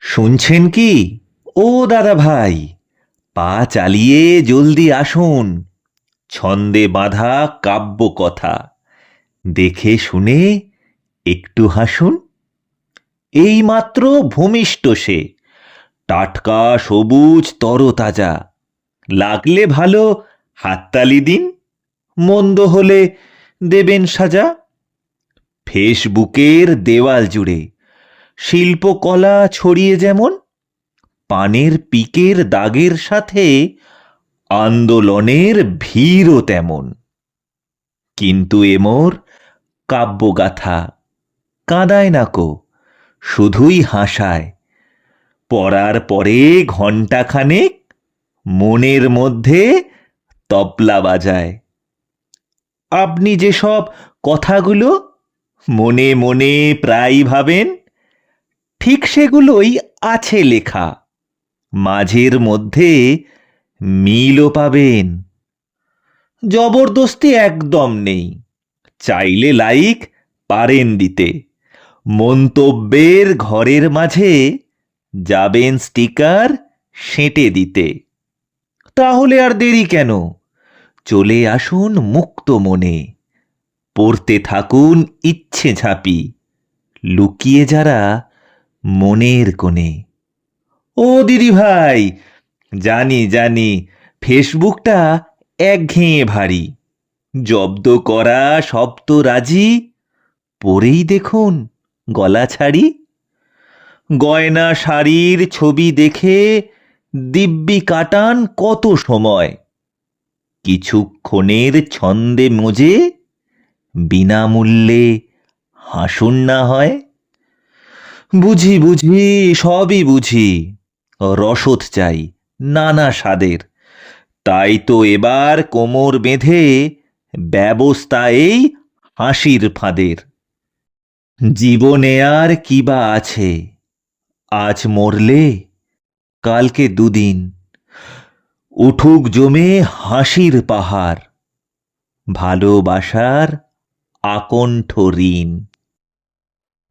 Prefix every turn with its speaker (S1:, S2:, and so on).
S1: শুনছেন কি? ও দাদা ভাই, পা চালিয়ে জলদি আসুন। ছন্দে বাঁধা কাব্য কথা দেখে শুনে একটু হাসুন। এইমাত্র ভূমিষ্ঠ সে, টাটকা সবুজ তরতাজা। লাগলে ভালো হাততালি দিন, মন্দ হলে দেবেন সাজা। ফেসবুকের দেওয়াল জুড়ে শিল্পকলা ছড়িয়ে যেমন, পানের পিকের দাগের সাথে আন্দোলনের ভিড়ও তেমন। কিন্তু এমোর কাব্যগাথা কাঁদায় নাকো, শুধুই হাসায়। পড়ার পরে ঘণ্টাখানেক মনের মধ্যে তবলা বাজায়। আপনি যেসব কথাগুলো মনে মনে প্রায় ভাবেন, ঠিক সেগুলোই আছে লেখা। মাঝের মধ্যে মিলও পাবেন। জবরদস্তি একদম নেই, চাইলে লাইক পারেন দিতে। মন্তব্যের ঘরের মাঝে যাবেন স্টিকার সেঁটে দিতে। তাহলে আর দেরি কেন? চলে আসুন মুক্ত মনে, পড়তে থাকুন ইচ্ছে ঝাঁপি, লুকিয়ে যারা মনের কোণে। ও দিদি ভাই, জানি জানি ফেসবুকটা একঘেয়ে ভারী। জব্দ করা সব তো রাজি, পরেই দেখুন গলা ছাড়ি। গয়না শাড়ির ছবি দেখে দিব্যি কাটান কত সময়। কিছুক্ষণের ছন্দে মজে বিনামূল্যে হাসুন না হয়। বুঝি বুঝি, সবই বুঝি, রসদ চাই নানা স্বাদের। তাই তো এবার কোমর বেঁধে ব্যবস্থা এই হাসির ফাঁদের। জীবনে আর কি বা আছে, আজ মরলে কালকে দুদিন। উঠুক জমে হাসির পাহাড়, ভালোবাসার আকণ্ঠ ঋণ।